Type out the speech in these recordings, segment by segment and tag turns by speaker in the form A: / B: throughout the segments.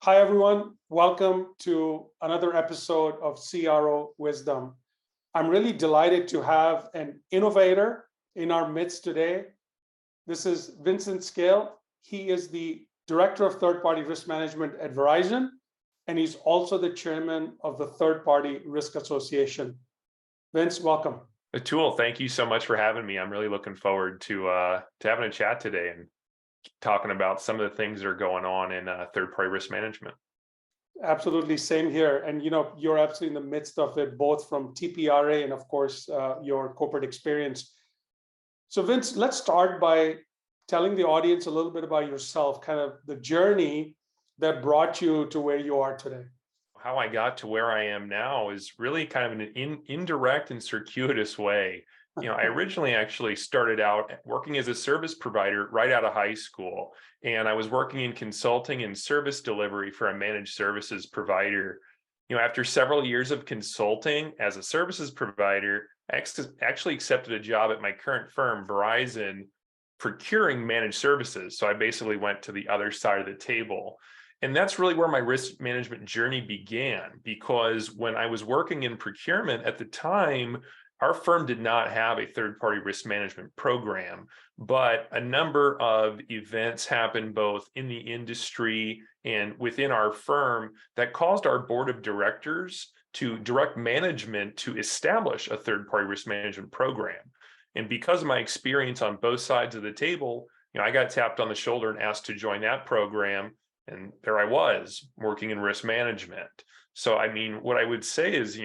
A: Hi, everyone. Welcome to another episode of CRO Wisdom. I'm really delighted to have an innovator in our midst today. This is Vincent J. He is the Director of Third-Party Risk Management at Verizon, and he's also the Chairman of the Third-Party Risk Association. Vince, welcome.
B: Atul, thank you so much for having me. I'm really looking forward to having a chat today and talking about some of the things that are going on in third-party risk management.
A: Absolutely, same here. And you're absolutely in the midst of it, both from TPRA and, of course, your corporate experience. So, Vince, let's start by telling the audience a little bit about yourself, kind of the journey that brought you to where you are today.
B: How I got to where I am now is really kind of in an indirect and circuitous way. I originally actually started out working as a service provider right out of high school, and I was working in consulting and service delivery for a managed services provider. After several years of consulting as a services provider, I actually accepted a job at my current firm, Verizon, procuring managed services. So I basically went to the other side of the table. And that's really where my risk management journey began, because when I was working in procurement at the time, our firm did not have a third-party risk management program, but a number of events happened both in the industry and within our firm that caused our board of directors to direct management to establish a third-party risk management program. And because of my experience on both sides of the table, I got tapped on the shoulder and asked to join that program. And there I was working in risk management. So, what I would say is,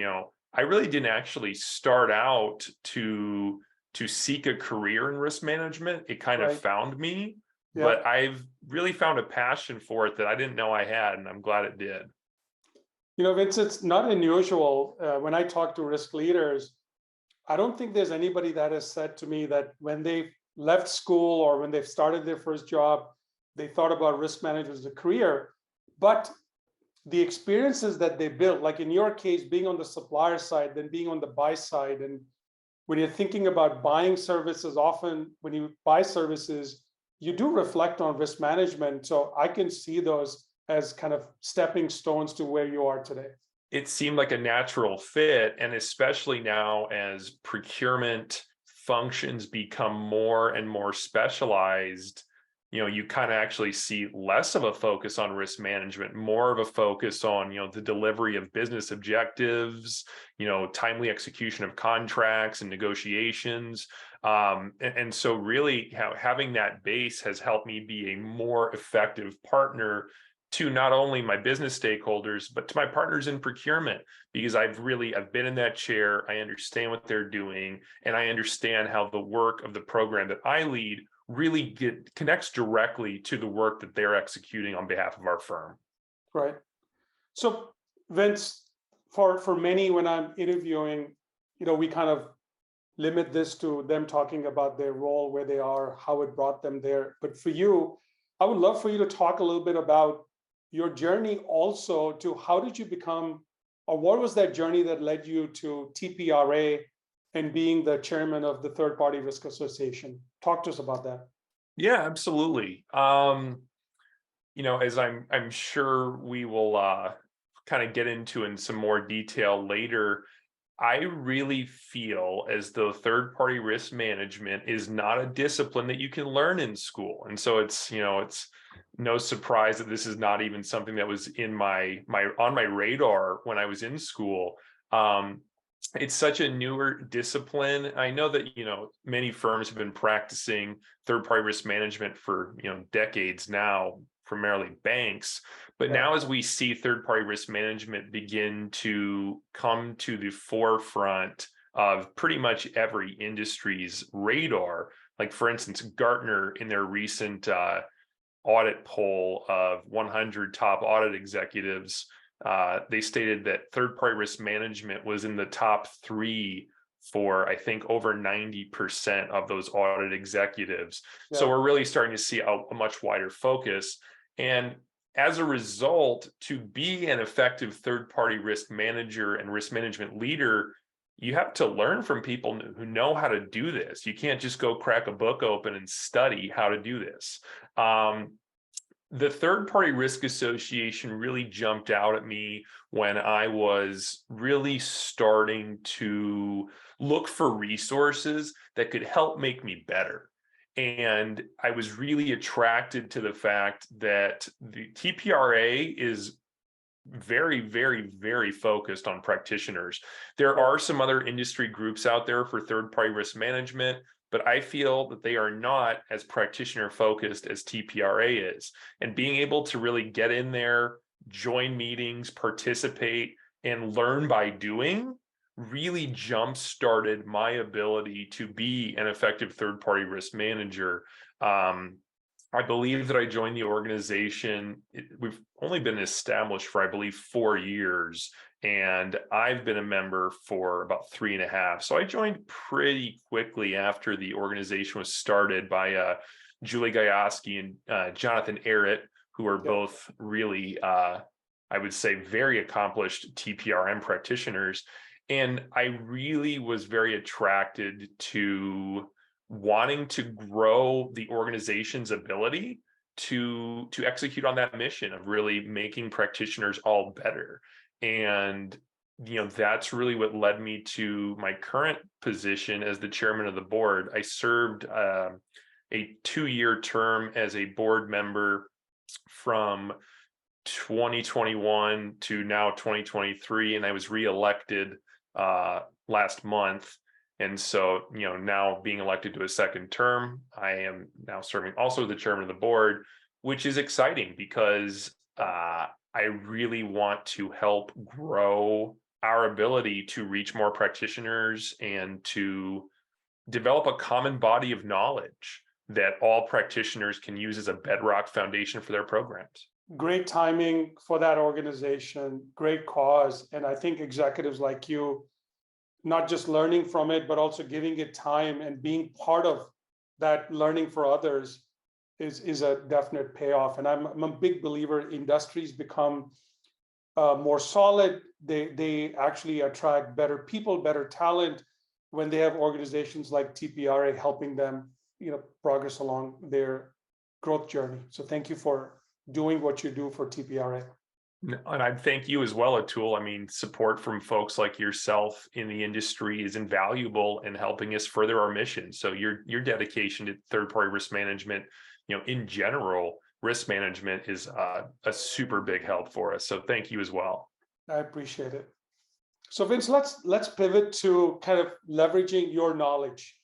B: I really didn't actually start out to seek a career in risk management. It kind of found me, but I've really found a passion for it that I didn't know I had, and I'm glad it did.
A: Vince, it's not unusual. When I talk to risk leaders, I don't think there's anybody that has said to me that when they left school or when they've started their first job, they thought about risk management as a career, but the experiences that they built, like in your case, being on the supplier side, then being on the buy side. And when you're thinking about buying services, often when you buy services, you do reflect on risk management. So I can see those as kind of stepping stones to where you are today.
B: It seemed like a natural fit. And especially now as procurement functions become more and more specialized, you kind of actually see less of a focus on risk management, more of a focus on, the delivery of business objectives, timely execution of contracts and negotiations. And so really having that base has helped me be a more effective partner to not only my business stakeholders, but to my partners in procurement, because I've been in that chair. I understand what they're doing, and I understand how the work of the program that I lead really connects directly to the work that they're executing on behalf of our firm.
A: Right. So, Vince, for many, when I'm interviewing, we kind of limit this to them talking about their role, where they are, how it brought them there. But for you, I would love for you to talk a little bit about your journey also to how did you become, or what was that journey that led you to TPRA and being the chairman of the Third Party Risk Association? Talk to us about that.
B: Yeah, absolutely. As I'm sure we will kind of get into in some more detail later, I really feel as though third-party risk management is not a discipline that you can learn in school. And so it's no surprise that this is not even something that was in on my radar when I was in school. It's such a newer discipline. I know that, many firms have been practicing third-party risk management for, decades now, primarily banks. But now as we see third-party risk management begin to come to the forefront of pretty much every industry's radar, like for instance, Gartner in their recent audit poll of 100 top audit executives, they stated that third-party risk management was in the top 3 for, I think, over 90% of those audit executives. Yeah. So we're really starting to see a much wider focus. And as a result, to be an effective third-party risk manager and risk management leader, you have to learn from people who know how to do this. You can't just go crack a book open and study how to do this. The third party risk association really jumped out at me when I was really starting to look for resources that could help make me better. And I was really attracted to the fact that the TPRA is very, very, very focused on practitioners. There are some other industry groups out there for third-party risk management, but I feel that they are not as practitioner focused as TPRA is. And being able to really get in there, join meetings, participate, and learn by doing really jump-started my ability to be an effective third-party risk manager. I believe that I joined the organization. We've only been established for, I believe, 4 years, and I've been a member for about 3.5. So I joined pretty quickly after the organization was started by Julie Gayaski and Jonathan Arrett, who are both really, I would say, very accomplished TPRM practitioners. And I really was very attracted to wanting to grow the organization's ability to execute on that mission of really making practitioners all better. And that's really what led me to my current position as the chairman of the board. I served a 2-year term as a board member from 2021 to now 2023, and I was reelected last month. And so, now being elected to a second term, I am now serving also the chairman of the board, which is exciting because I really want to help grow our ability to reach more practitioners and to develop a common body of knowledge that all practitioners can use as a bedrock foundation for their programs.
A: Great timing for that organization, great cause. And I think executives like you, not just learning from it, but also giving it time and being part of that learning for others is a definite payoff. And I'm a big believer industries become more solid. They actually attract better people, better talent when they have organizations like TPRA helping them, progress along their growth journey. So thank you for doing what you do for TPRA.
B: And I thank you as well, Atul. I mean, support from folks like yourself in the industry is invaluable in helping us further our mission. So your dedication to third-party risk management, in general, risk management is a super big help for us. So thank you as well.
A: I appreciate it. So Vince, let's pivot to kind of leveraging your knowledge